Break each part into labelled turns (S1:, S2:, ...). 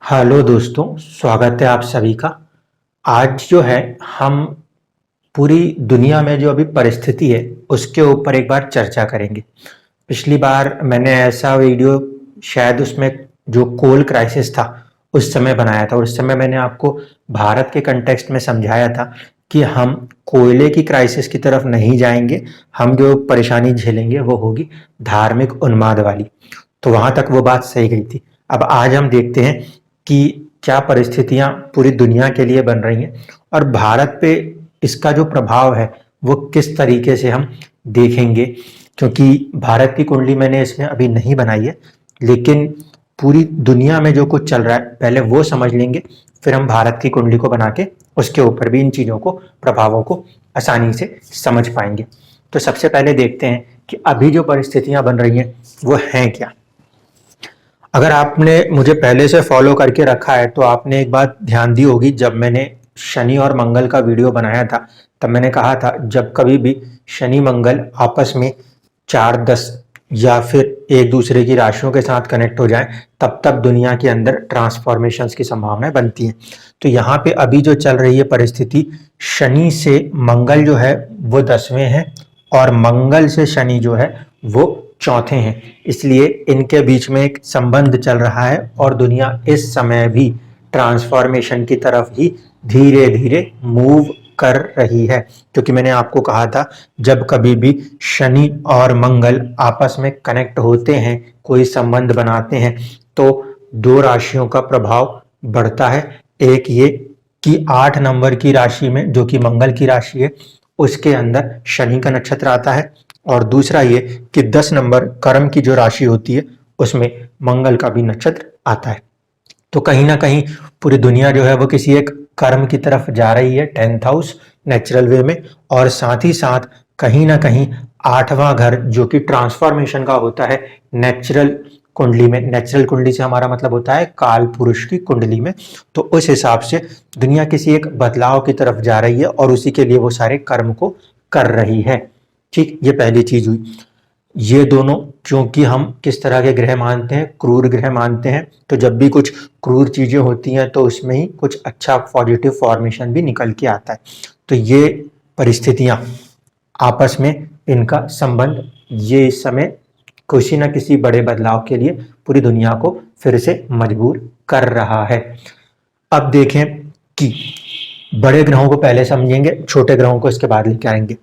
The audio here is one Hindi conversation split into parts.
S1: हेलो दोस्तों, स्वागत है आप सभी का। आज जो है हम पूरी दुनिया में जो अभी परिस्थिति है उसके ऊपर एक बार चर्चा करेंगे। पिछली बार मैंने ऐसा वीडियो शायद उसमें जो कोल क्राइसिस था उस समय बनाया था और उस समय मैंने आपको भारत के कंटेक्स्ट में समझाया था कि हम कोयले की क्राइसिस की तरफ नहीं जाएंगे। हम जो परेशानी झेलेंगे वो होगी धार्मिक उन्माद वाली। तो वहां तक वो बात सही गई थी। अब आज हम देखते हैं कि क्या परिस्थितियां पूरी दुनिया के लिए बन रही हैं और भारत पे इसका जो प्रभाव है वो किस तरीके से हम देखेंगे। क्योंकि भारत की कुंडली मैंने इसमें अभी नहीं बनाई है, लेकिन पूरी दुनिया में जो कुछ चल रहा है पहले वो समझ लेंगे, फिर हम भारत की कुंडली को बना के उसके ऊपर भी इन चीज़ों को, प्रभावों को आसानी से समझ पाएंगे। तो सबसे पहले देखते हैं कि अभी जो परिस्थितियां बन रही हैं वो हैं क्या। अगर आपने मुझे पहले से फॉलो करके रखा है तो आपने एक बात ध्यान दी होगी, जब मैंने शनि और मंगल का वीडियो बनाया था तब मैंने कहा था जब कभी भी शनि मंगल आपस में 4-10 या फिर एक दूसरे की राशियों के साथ कनेक्ट हो जाए तब तक दुनिया के अंदर ट्रांसफॉर्मेशंस की संभावनाएं बनती हैं। तो यहाँ पे अभी जो चल रही है परिस्थिति, शनि से मंगल जो है वो 10वें है और मंगल से शनि जो है वो चौथे हैं। इसलिए इनके बीच में एक संबंध चल रहा है और दुनिया इस समय भी ट्रांसफॉर्मेशन की तरफ ही धीरे धीरे मूव कर रही है। क्योंकि मैंने आपको कहा था जब कभी भी शनि और मंगल आपस में कनेक्ट होते हैं, कोई संबंध बनाते हैं, तो दो राशियों का प्रभाव बढ़ता है। एक ये कि 8 नंबर की राशि में, जो कि मंगल की राशि है, उसके अंदर शनि का नक्षत्र आता है और दूसरा ये कि 10 नंबर कर्म की जो राशि होती है उसमें मंगल का भी नक्षत्र आता है। तो कहीं ना कहीं पूरी दुनिया जो है वो किसी एक कर्म की तरफ जा रही है, 10th हाउस नेचुरल वे में, और साथ ही साथ कहीं ना कहीं 8वां घर जो कि ट्रांसफॉर्मेशन का होता है नेचुरल कुंडली में। नेचुरल कुंडली से हमारा मतलब होता है काल पुरुष की कुंडली में। तो उस हिसाब से दुनिया किसी एक बदलाव की तरफ जा रही है और उसी के लिए वो सारे कर्म को कर रही है। ठीक, ये पहली चीज हुई। ये दोनों, क्योंकि हम किस तरह के ग्रह मानते हैं, क्रूर ग्रह मानते हैं, तो जब भी कुछ क्रूर चीजें होती हैं तो उसमें ही कुछ अच्छा पॉजिटिव फॉर्मेशन भी निकल के आता है। तो ये परिस्थितियां आपस में, इनका संबंध, ये इस समय किसी न किसी बड़े बदलाव के लिए पूरी दुनिया को फिर से मजबूर कर रहा है। अब देखें कि बड़े ग्रहों को पहले समझेंगे, छोटे ग्रहों को इसके बाद लेके आएंगे।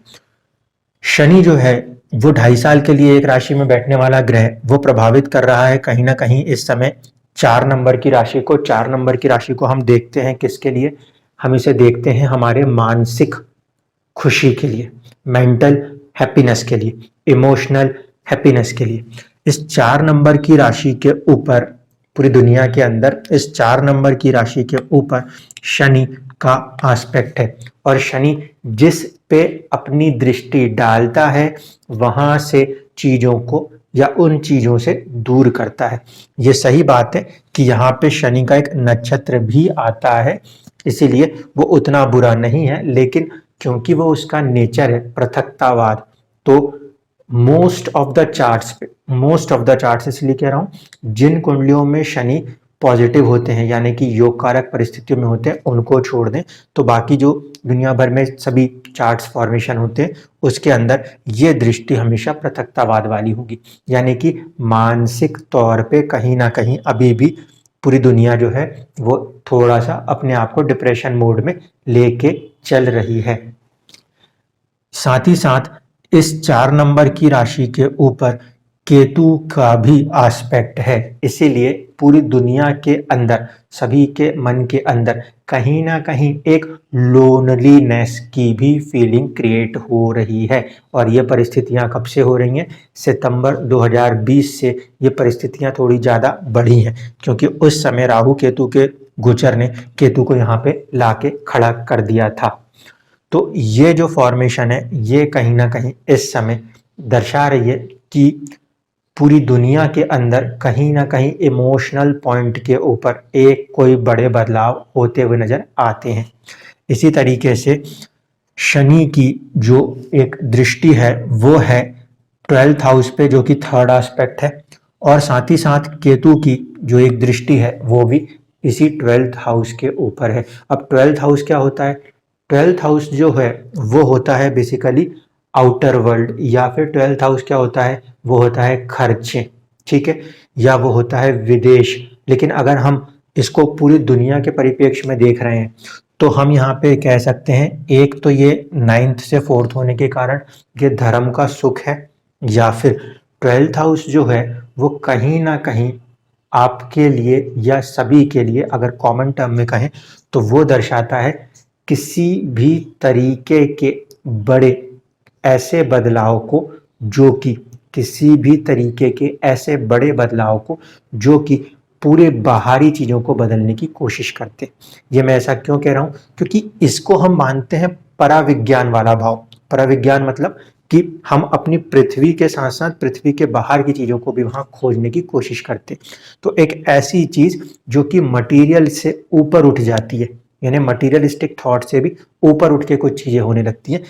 S1: शनि जो है वो 2.5 साल के लिए एक राशि में बैठने वाला ग्रह, वो प्रभावित कर रहा है कहीं ना कहीं इस समय 4 नंबर की राशि को। 4 नंबर की राशि को हम देखते हैं किसके लिए? हम इसे देखते हैं हमारे मानसिक खुशी के लिए, मेंटल हैप्पीनेस के लिए, इमोशनल हैप्पीनेस के लिए। इस 4 नंबर की राशि के ऊपर पूरी दुनिया के अंदर इस 4 नंबर की राशि के ऊपर शनि का आस्पेक्ट है और शनि जिस पे अपनी दृष्टि डालता है वहां से चीजों को या उन चीजों से दूर करता है। ये सही बात है कि यहाँ पे शनि का एक नक्षत्र भी आता है, इसीलिए वो उतना बुरा नहीं है, लेकिन क्योंकि वो उसका नेचर है पृथकतावाद, तो मोस्ट ऑफ द चार्ट्स इसलिए कह रहा हूं, जिन कुंडलियों में शनि पॉजिटिव होते हैं यानी कि योग कारक परिस्थितियों में होते हैं उनको छोड़ दें, तो बाकी जो दुनिया भर में सभी चार्ट्स फॉर्मेशन होते हैं उसके अंदर ये दृष्टि हमेशा पृथकतावाद वाली होगी। यानी कि मानसिक तौर पे कहीं ना कहीं अभी भी पूरी दुनिया जो है वो थोड़ा सा अपने आप को डिप्रेशन मोड में लेके चल रही है। साथ ही साथ इस 4 नंबर की राशि के ऊपर केतु का भी एस्पेक्ट है, इसीलिए पूरी दुनिया के अंदर, सभी के मन के अंदर कहीं ना कहीं एक लोनलीनेस की भी फीलिंग क्रिएट हो रही है। और ये परिस्थितियां कब से हो रही हैं? सितंबर 2020 से ये परिस्थितियां थोड़ी ज़्यादा बढ़ी हैं, क्योंकि उस समय राहु केतु के गोचर ने केतु को यहाँ पे लाके खड़ा कर दिया था। तो ये जो फॉर्मेशन है ये कहीं ना कहीं इस समय दर्शा रही है कि पूरी दुनिया के अंदर कहीं ना कहीं इमोशनल पॉइंट के ऊपर एक कोई बड़े बदलाव होते हुए नजर आते हैं। इसी तरीके से शनि की जो एक दृष्टि है वो है 12th हाउस पे, जो कि 3rd एस्पेक्ट है, और साथ ही साथ केतु की जो एक दृष्टि है वो भी इसी 12th हाउस के ऊपर है। अब 12th हाउस क्या होता है? 12th हाउस जो है वो होता है बेसिकली आउटर वर्ल्ड, या फिर 12th हाउस क्या होता है? वो होता है खर्चे, ठीक है, या वो होता है विदेश। लेकिन अगर हम इसको पूरी दुनिया के परिप्रेक्ष्य में देख रहे हैं तो हम यहाँ पे कह सकते हैं, एक तो ये 9th से 4th होने के कारण ये धर्म का सुख है, या फिर 12th हाउस जो है वो कहीं ना कहीं आपके लिए या सभी के लिए अगर कॉमन टर्म में कहें तो वो दर्शाता है किसी भी तरीके के बड़े ऐसे बदलाव को, जो कि किसी भी तरीके के ऐसे बड़े बदलाव को जो कि पूरे बाहरी चीज़ों को बदलने की कोशिश करते हैं। ये मैं ऐसा क्यों कह रहा हूँ? क्योंकि इसको हम मानते हैं पराविज्ञान वाला भाव। पराविज्ञान मतलब कि हम अपनी पृथ्वी के साथ साथ पृथ्वी के बाहर की चीज़ों को भी वहाँ खोजने की कोशिश करते हैं। तो एक ऐसी चीज़ जो कि मटीरियल से ऊपर उठ जाती है, यानी मटीरियलिस्टिक थॉट से भी ऊपर उठ के कुछ चीज़ें होने लगती हैं,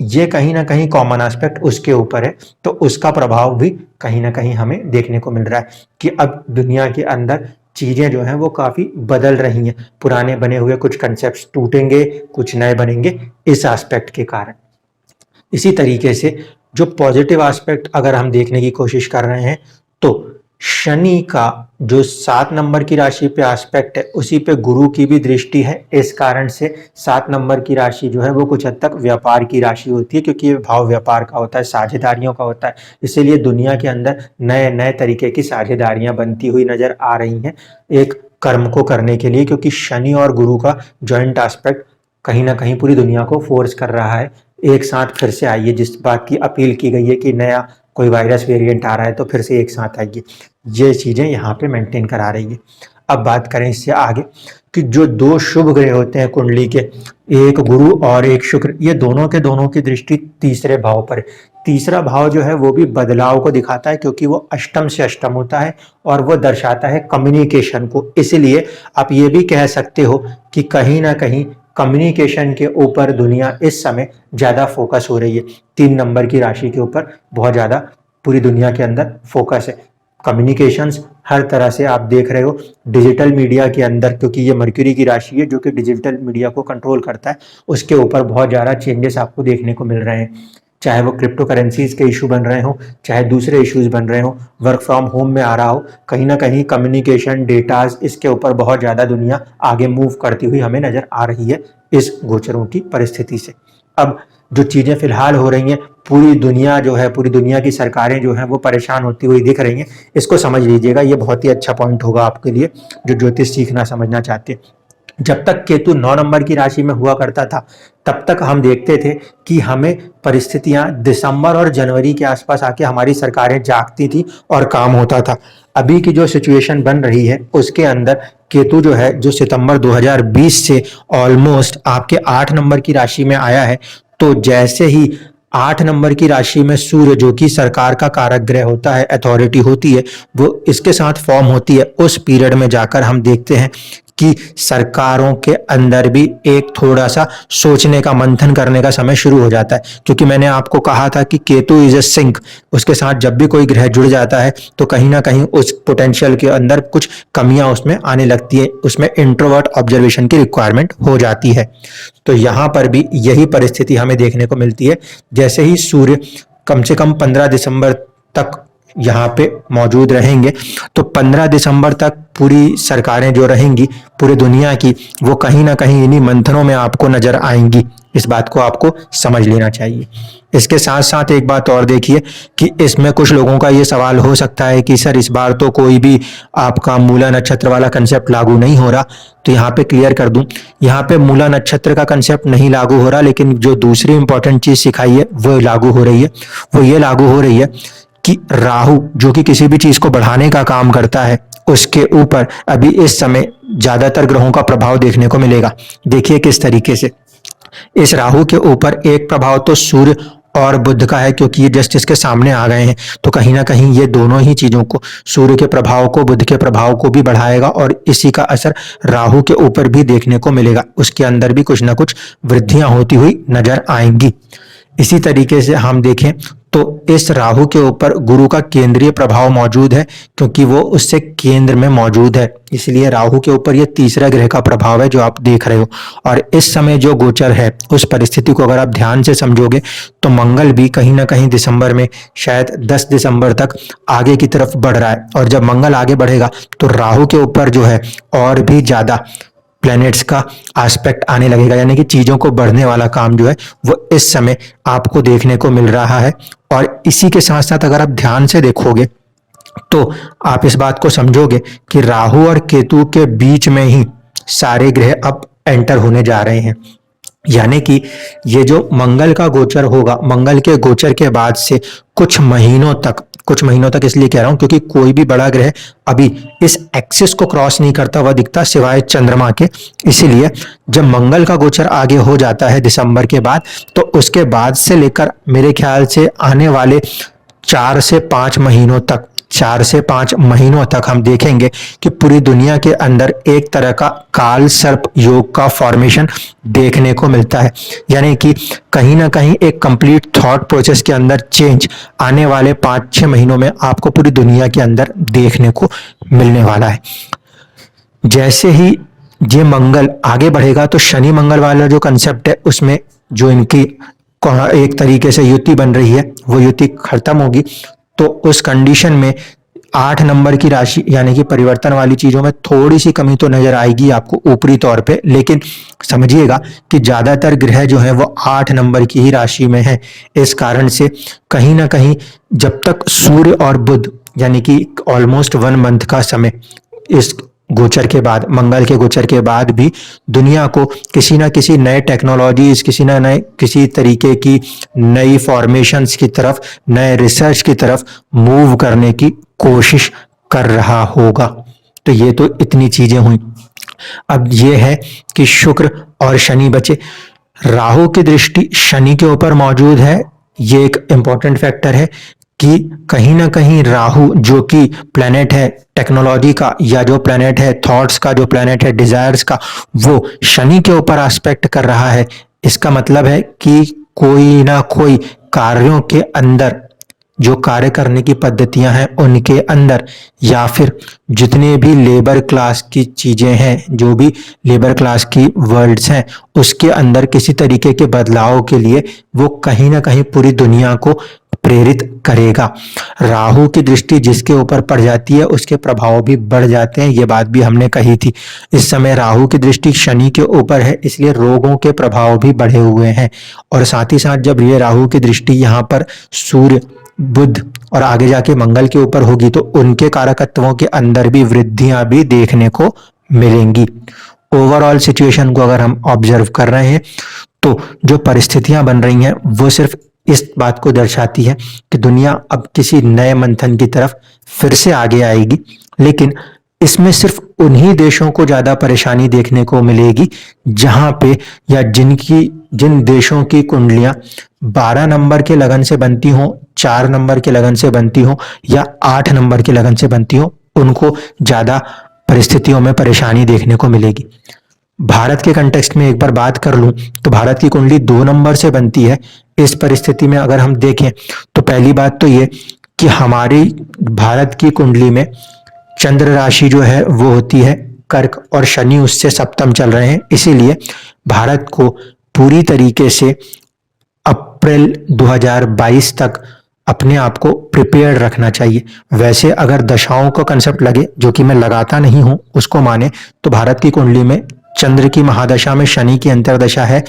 S1: ये कहीं ना कहीं कॉमन एस्पेक्ट उसके ऊपर है। तो उसका प्रभाव भी कहीं ना कहीं हमें देखने को मिल रहा है कि अब दुनिया के अंदर चीज़ें जो हैं वो काफ़ी बदल रही हैं। पुराने बने हुए कुछ कंसेप्ट टूटेंगे, कुछ नए बनेंगे इस एस्पेक्ट के कारण। इसी तरीके से जो पॉजिटिव एस्पेक्ट अगर हम देखने की कोशिश कर रहे हैं तो शनि का जो 7 नंबर की राशि पे एस्पेक्ट है उसी पे गुरु की भी दृष्टि है। इस कारण से 7 नंबर की राशि जो है वो कुछ हद तक व्यापार की राशि होती है, क्योंकि ये भाव व्यापार का होता है, साझेदारियों का होता है। इसीलिए दुनिया के अंदर नए नए तरीके की साझेदारियां बनती हुई नजर आ रही हैं एक कर्म को करने के लिए, क्योंकि शनि और गुरु का जॉइंट एस्पेक्ट कहीं ना कहीं पूरी दुनिया को फोर्स कर रहा है एक साथ फिर से आइए। जिस बात की अपील की गई है कि नया कोई वायरस वेरिएंट आ रहा है तो फिर से एक साथ आइए, ये चीज़ें यहाँ पे मेंटेन करा रही है। अब बात करें इससे आगे कि जो दो शुभ ग्रह होते हैं कुंडली के, एक गुरु और एक शुक्र, ये दोनों के दोनों की दृष्टि तीसरे भाव पर है। तीसरा भाव जो है वो भी बदलाव को दिखाता है, क्योंकि वो अष्टम से अष्टम होता है और वो दर्शाता है कम्युनिकेशन को। इसलिए आप ये भी कह सकते हो कि कहीं ना कहीं कम्युनिकेशन के ऊपर दुनिया इस समय ज़्यादा फोकस हो रही है। 3 नंबर की राशि के ऊपर बहुत ज़्यादा पूरी दुनिया के अंदर फोकस है। कम्युनिकेशंस हर तरह से आप देख रहे हो डिजिटल मीडिया के अंदर, क्योंकि ये मर्क्यूरी की राशि है जो कि डिजिटल मीडिया को कंट्रोल करता है, उसके ऊपर बहुत ज़्यादा चेंजेस आपको देखने को मिल रहे हैं। चाहे वो क्रिप्टो करेंसीज के इशू बन रहे हो, चाहे दूसरे इश्यूज बन रहे हो, वर्क फ्रॉम होम में आ रहा हो, कहीं ना कहीं कम्युनिकेशन डेटाज इसके ऊपर बहुत ज़्यादा दुनिया आगे मूव करती हुई हमें नज़र आ रही है इस गोचरों की परिस्थिति से। अब जो चीज़ें फिलहाल हो रही हैं, पूरी दुनिया जो है, पूरी दुनिया की सरकारें जो हैं वो परेशान होती हुई दिख रही हैं। इसको समझ लीजिएगा, ये बहुत ही अच्छा पॉइंट होगा आपके लिए जो ज्योतिष सीखना समझना चाहते हैं। जब तक केतु 9 नंबर की राशि में हुआ करता था तब तक हम देखते थे कि हमें परिस्थितियां दिसंबर और जनवरी के आसपास आके हमारी सरकारें जागती थी और काम होता था। अभी की जो सिचुएशन बन रही है उसके अंदर केतु जो है, जो सितंबर 2020 से ऑलमोस्ट आपके 8 नंबर की राशि में आया है, तो जैसे ही 8 नंबर की राशि में सूर्य, जो कि सरकार का कारक ग्रह होता है, अथॉरिटी होती है, वो इसके साथ फॉर्म होती है, उस पीरियड में जाकर हम देखते हैं कि सरकारों के अंदर भी एक थोड़ा सा सोचने का, मंथन करने का समय शुरू हो जाता है। क्योंकि मैंने आपको कहा था कि केतु इज ए सिंक, उसके साथ जब भी कोई ग्रह जुड़ जाता है तो कहीं ना कहीं उस पोटेंशियल के अंदर कुछ कमियां उसमें आने लगती है, उसमें इंट्रोवर्ट ऑब्जर्वेशन की रिक्वायरमेंट हो जाती है। तो यहाँ पर भी यही परिस्थिति हमें देखने को मिलती है। जैसे ही सूर्य कम से कम 15 दिसंबर तक यहाँ पे मौजूद रहेंगे, तो 15 दिसंबर तक पूरी सरकारें जो रहेंगी पूरी दुनिया की, वो कहीं ना कहीं इन्हीं मंथनों में आपको नजर आएंगी। इस बात को आपको समझ लेना चाहिए। इसके साथ साथ एक बात और देखिए कि इसमें कुछ लोगों का ये सवाल हो सकता है कि सर इस बार तो कोई भी आपका मूला नक्षत्र वाला कंसेप्ट लागू नहीं हो रहा। तो यहाँ पे क्लियर कर दूं, यहाँ पे मूला नक्षत्र का कंसेप्ट नहीं लागू हो रहा, लेकिन जो दूसरी इंपॉर्टेंट चीज सिखाई है वो लागू हो रही है। वो ये लागू हो रही है कि राहु, जो कि किसी भी चीज को बढ़ाने का काम करता है, उसके ऊपर अभी इस समय ज्यादातर ग्रहों का प्रभाव देखने को मिलेगा। देखिए किस तरीके से इस राहु के ऊपर एक प्रभाव तो सूर्य और बुध का है, क्योंकि ये जस्ट इसके सामने आ गए हैं। तो कहीं ना कहीं ये दोनों ही चीजों को, सूर्य के प्रभाव को, बुध के प्रभाव को भी बढ़ाएगा और इसी का असर राहु के ऊपर भी देखने को मिलेगा। उसके अंदर भी कुछ ना कुछ वृद्धियां होती हुई नजर आएंगी। इसी तरीके से हम देखें तो इस राहु के ऊपर गुरु का केंद्रीय प्रभाव मौजूद है, क्योंकि वो उससे केंद्र में मौजूद है, इसलिए राहु के ऊपर ये तीसरा ग्रह का प्रभाव है जो आप देख रहे हो। और इस समय जो गोचर है उस परिस्थिति को अगर आप ध्यान से समझोगे तो मंगल भी कहीं ना कहीं दिसंबर में, शायद 10 दिसंबर तक आगे की तरफ बढ़ रहा है। और जब मंगल आगे बढ़ेगा तो राहु के ऊपर जो है और भी ज्यादा प्लैनेट्स का एस्पेक्ट आने लगेगा, यानी कि चीजों को बढ़ने वाला काम जो है वो इस समय आपको देखने को मिल रहा है। और इसी के साथ साथ अगर आप ध्यान से देखोगे तो आप इस बात को समझोगे कि राहु और केतु के बीच में ही सारे ग्रह अब एंटर होने जा रहे हैं, यानी कि ये जो मंगल का गोचर होगा, मंगल के गोचर के बाद से कुछ महीनों तक इसलिए कह रहा हूं क्योंकि कोई भी बड़ा ग्रह अभी इस एक्सिस को क्रॉस नहीं करता हुआ दिखता सिवाय चंद्रमा के। इसीलिए जब मंगल का गोचर आगे हो जाता है दिसंबर के बाद, तो उसके बाद से लेकर मेरे ख्याल से आने वाले 4 से 5 महीनों तक हम देखेंगे कि पूरी दुनिया के अंदर एक तरह का काल सर्प योग का फॉर्मेशन देखने को मिलता है, यानी कि कहीं ना कहीं एक कंप्लीट थॉट प्रोसेस के अंदर चेंज आने वाले 5-6 महीनों में आपको पूरी दुनिया के अंदर देखने को मिलने वाला है। जैसे ही ये मंगल आगे बढ़ेगा तो शनि मंगल वाला जो कंसेप्ट है उसमें जो इनकी एक तरीके से युति बन रही है वो युति खत्म होगी। तो उस कंडीशन में 8 नंबर की राशि यानी कि परिवर्तन वाली चीजों में थोड़ी सी कमी तो नजर आएगी आपको ऊपरी तौर पे, लेकिन समझिएगा कि ज्यादातर ग्रह जो है वो 8 नंबर की ही राशि में है। इस कारण से कहीं ना कहीं जब तक सूर्य और बुध यानी कि ऑलमोस्ट 1 मंथ का समय इस गोचर के बाद, मंगल के गोचर के बाद भी दुनिया को किसी ना किसी नए टेक्नोलॉजीज, किसी तरीके की नई फॉर्मेशंस की तरफ, नए रिसर्च की तरफ मूव करने की कोशिश कर रहा होगा। तो ये तो इतनी चीजें हुई। अब ये है कि शुक्र और शनि बचे। राहु की दृष्टि शनि के ऊपर मौजूद है, ये एक इंपॉर्टेंट फैक्टर है कि कहीं ना कहीं राहु जो कि प्लैनेट है टेक्नोलॉजी का, या जो प्लैनेट है थॉट्स का, जो प्लैनेट है डिजायर्स का, वो शनि के ऊपर एस्पेक्ट कर रहा है। इसका मतलब है कि कोई ना कोई कार्यों के अंदर, जो कार्य करने की पद्धतियां हैं उनके अंदर, या फिर जितने भी लेबर क्लास की चीजें हैं, जो भी लेबर क्लास की वर्ड्स हैं, उसके अंदर किसी तरीके के बदलाव के लिए वो कहीं ना कहीं पूरी दुनिया को प्रेरित करेगा। राहु की दृष्टि जिसके ऊपर पड़ जाती है उसके प्रभाव भी बढ़ जाते हैं, ये बात भी हमने कही थी। इस समय राहु की दृष्टि शनि के ऊपर है, इसलिए रोगों के प्रभाव भी बढ़े हुए हैं। और साथ ही साथ जब ये राहु की दृष्टि यहाँ पर सूर्य, बुध और आगे जाके मंगल के ऊपर होगी तो उनके कारकत्वों के अंदर भी वृद्धियां भी देखने को मिलेंगी। ओवरऑल सिचुएशन को अगर हम ऑब्जर्व कर रहे हैं तो जो परिस्थितियां बन रही हैं वो सिर्फ इस बात को दर्शाती है कि दुनिया अब किसी नए मंथन की तरफ फिर से आगे आएगी, लेकिन इसमें सिर्फ उन्हीं देशों को ज्यादा परेशानी देखने को मिलेगी जहां पे, या जिन देशों की कुंडलियां 12 नंबर के लगन से बनती हो, 4 नंबर के लगन से बनती हो या 8 नंबर के लगन से बनती हो, उनको ज्यादा परिस्थितियों में परेशानी देखने को मिलेगी। भारत के कंटेक्स्ट में एक बार बात कर लूं तो भारत की कुंडली 2 नंबर से बनती है। इस परिस्थिति में अगर हम देखें तो पहली बात तो ये कि हमारी भारत की कुंडली में चंद्र राशि जो है वो होती है कर्क और शनि उससे सप्तम चल रहे हैं, इसीलिए भारत को पूरी तरीके से अप्रैल 2022 तक अपने आप को प्रिपेयर्ड रखना चाहिए। वैसे अगर दशाओं का कंसेप्ट लगे, जो कि मैं लगाता नहीं हूं, उसको माने तो भारत की कुंडली में चंद्र की महादशा में शनि की अंतरदशा है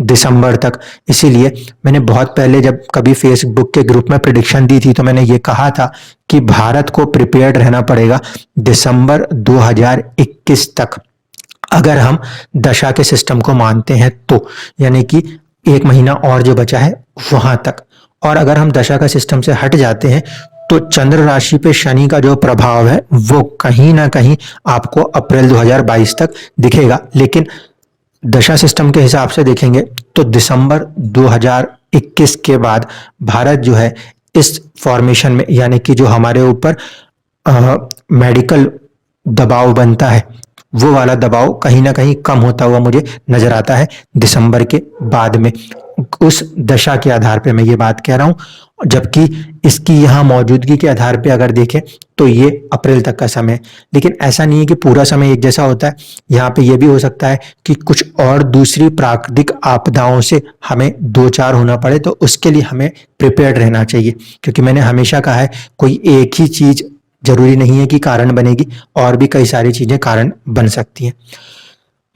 S1: दिसंबर तक। इसीलिए मैंने बहुत पहले जब कभी फेसबुक के ग्रुप में प्रिडिक्शन दी थी तो मैंने ये कहा था कि भारत को प्रिपेयर्ड रहना पड़ेगा दिसंबर 2021 तक, अगर हम दशा के सिस्टम को मानते हैं तो, यानी कि 1 महीना और जो बचा है वहां तक। और अगर हम दशा का सिस्टम से हट जाते हैं तो चंद्र राशि पे शनि का जो प्रभाव है वो कहीं ना कहीं आपको अप्रैल 2022 तक दिखेगा, लेकिन दशा सिस्टम के हिसाब से देखेंगे तो दिसंबर 2021 के बाद भारत जो है इस फॉर्मेशन में, यानी कि जो हमारे ऊपर मेडिकल दबाव बनता है वो वाला दबाव कहीं ना कहीं कम होता हुआ मुझे नजर आता है दिसंबर के बाद में। उस दशा के आधार पे मैं ये बात कह रहा हूँ, जबकि इसकी यहाँ मौजूदगी के आधार पे अगर देखें तो ये अप्रैल तक का समय है। लेकिन ऐसा नहीं है कि पूरा समय एक जैसा होता है। यहाँ पे ये भी हो सकता है कि कुछ और दूसरी प्राकृतिक आपदाओं से हमें दो चार होना पड़े, तो उसके लिए हमें प्रिपेयर्ड रहना चाहिए। क्योंकि मैंने हमेशा कहा है, कोई एक ही चीज जरूरी नहीं है कि कारण बनेगी, और भी कई सारी चीजें कारण बन सकती हैं।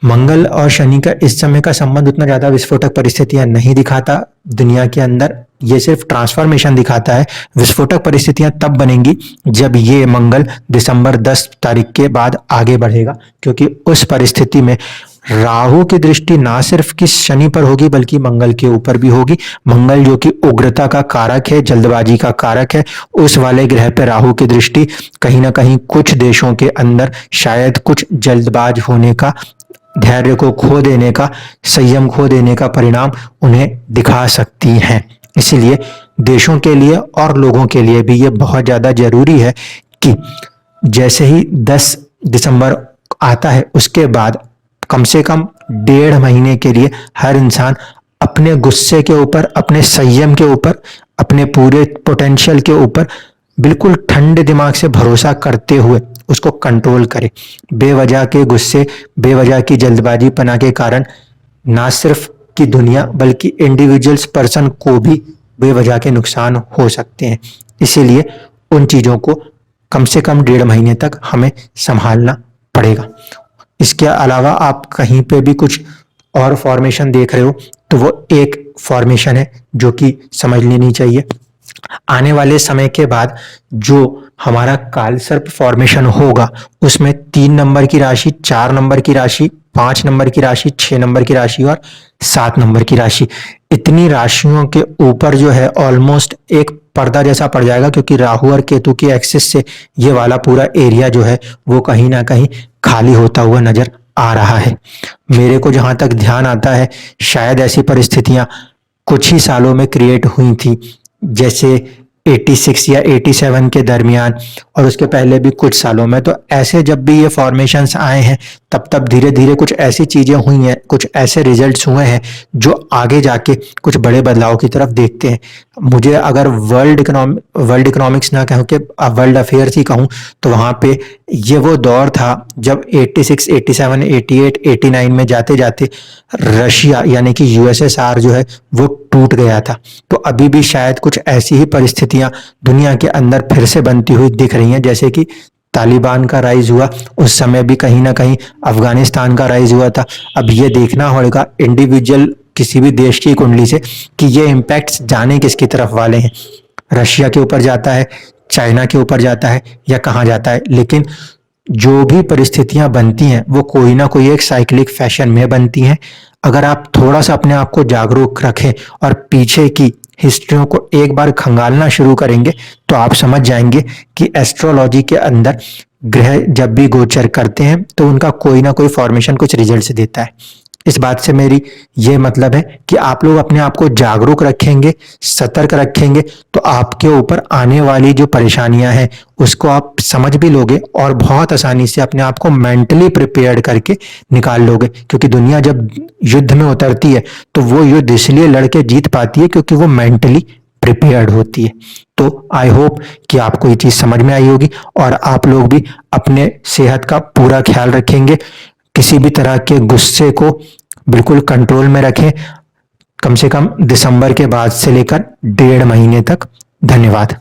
S1: मंगल और शनि का इस समय का संबंध उतना ज्यादा विस्फोटक परिस्थितियां नहीं दिखाता दुनिया के अंदर, ये सिर्फ ट्रांसफॉर्मेशन दिखाता है। विस्फोटक परिस्थितियां तब बनेंगी जब ये मंगल दिसंबर 10 तारीख के बाद आगे बढ़ेगा, क्योंकि उस परिस्थिति में राहु की दृष्टि ना सिर्फ कि शनि पर होगी बल्कि मंगल के ऊपर भी होगी। मंगल जो कि उग्रता का कारक है, जल्दबाजी का कारक है, उस वाले ग्रह पर राहु की दृष्टि कहीं ना कहीं कुछ देशों के अंदर शायद कुछ जल्दबाज होने का, धैर्य को खो देने का, संयम खो देने का परिणाम उन्हें दिखा सकती हैं। इसीलिए देशों के लिए और लोगों के लिए भी ये बहुत ज्यादा जरूरी है कि जैसे ही 10 दिसंबर आता है उसके बाद कम से कम 1.5 महीने के लिए हर इंसान अपने गुस्से के ऊपर, अपने संयम के ऊपर, अपने पूरे पोटेंशियल के ऊपर बिल्कुल ठंडे दिमाग से भरोसा करते हुए उसको कंट्रोल करे। बेवजह के गुस्से, बेवजह की जल्दबाजी पना के कारण ना सिर्फ की दुनिया बल्कि इंडिविजुअल्स पर्सन को भी बेवजह के नुकसान हो सकते हैं। इसीलिए उन चीजों को कम से कम 1.5 महीने तक हमें संभालना पड़ेगा। इसके अलावा आप कहीं पे भी कुछ और फॉर्मेशन देख रहे हो तो वो एक फॉर्मेशन है जो कि समझ लेनी चाहिए। आने वाले समय के बाद जो हमारा कालसर्प फॉर्मेशन होगा उसमें 3 नंबर की राशि, 4 नंबर की राशि, 5 नंबर की राशि, 6 नंबर की राशि और 7 नंबर की राशि, इतनी राशियों के ऊपर जो है ऑलमोस्ट एक पर्दा जैसा पड़ जाएगा, क्योंकि राहु और केतु की एक्सिस से ये वाला पूरा एरिया जो है वो कहीं ना कहीं खाली होता हुआ नजर आ रहा है। मेरे को जहां तक ध्यान आता है शायद ऐसी परिस्थितियां कुछ ही सालों में क्रिएट हुई थी, जैसे 86 या 87 के दरमियान, और उसके पहले भी कुछ सालों में। तो ऐसे जब भी ये फॉर्मेशंस आए हैं तब धीरे धीरे कुछ ऐसी चीजें हुई हैं, कुछ ऐसे रिजल्ट्स हुए हैं जो आगे जाके कुछ बड़े बदलाव की तरफ देखते हैं। मुझे अगर वर्ल्ड इकोनॉमिक्स ना कहूँ कि वर्ल्ड अफेयर्स ही कहूँ, तो वहां पे ये वो दौर था जब 86, 87, 88, 89 में जाते जाते रशिया यानी कि यूएसएसआर जो है वो टूट गया था। तो अभी भी शायद कुछ ऐसी ही परिस्थितियां दुनिया के अंदर फिर से बनती हुई दिख रही हैं, जैसे कि तालिबान का राइज हुआ, उस समय भी कहीं ना कहीं अफगानिस्तान का राइज हुआ था। अब ये देखना होगा इंडिविजुअल किसी भी देश की कुंडली से कि ये इम्पैक्ट्स जाने किसकी तरफ वाले हैं, रशिया के ऊपर जाता है, चाइना के ऊपर जाता है या कहाँ जाता है। लेकिन जो भी परिस्थितियां बनती हैं वो कोई ना कोई एक साइक्लिक फैशन में बनती हैं। अगर आप थोड़ा सा अपने आप को जागरूक रखें और पीछे की हिस्ट्रियों को एक बार खंगालना शुरू करेंगे तो आप समझ जाएंगे कि एस्ट्रोलॉजी के अंदर ग्रह जब भी गोचर करते हैं तो उनका कोई ना कोई फॉर्मेशन कुछ रिजल्ट देता है। इस बात से मेरी ये मतलब है कि आप लोग अपने आप को जागरूक रखेंगे, सतर्क रखेंगे, तो आपके ऊपर आने वाली जो परेशानियां हैं उसको आप समझ भी लोगे और बहुत आसानी से अपने आप को मेंटली प्रिपेयर्ड करके निकाल लोगे। क्योंकि दुनिया जब युद्ध में उतरती है तो वो युद्ध इसलिए लड़के जीत पाती है क्योंकि वो मेंटली प्रिपेयर्ड होती है। तो आई होप कि आपको ये चीज समझ में आई होगी और आप लोग भी अपने सेहत का पूरा ख्याल रखेंगे। किसी भी तरह के गुस्से को बिल्कुल कंट्रोल में रखें, कम से कम दिसंबर के बाद से लेकर 1.5 महीने तक। धन्यवाद।